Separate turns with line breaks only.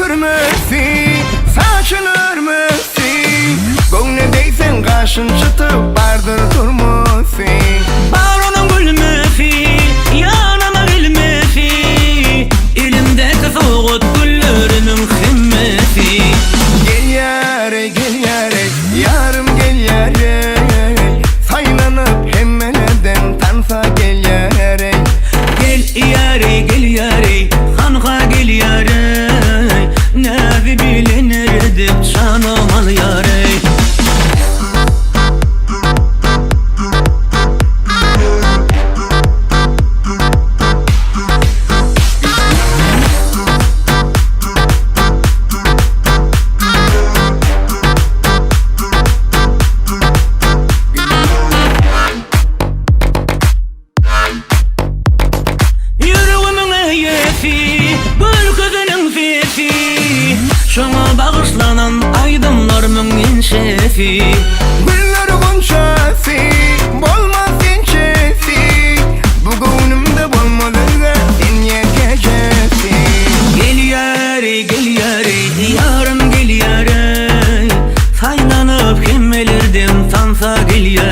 götürmesin, saçın örmesin. Gönlüne değsen kaşın çıtıp bardır durmasın.
Bağrına gülmesin, yanıma gelmesin. Elimdeki soğut güllerinin himmeti.
Gel yare, gel yare, yarım gel yare. Saylanıp hemmeleden tansa gel yare.
Gel yare, gel yare, hanha gel yare. Nevi bilinir edip canım al yare. Şuna bağışlanan aydınlarımın inşefi.
Güller gonçası, bolmaz inçesi. Bu gönlümde bolmalı da dünya gecesi.
Gel yare, gel yare, yarım gel yare. Saylanıp kim elirdim sansa gel yare.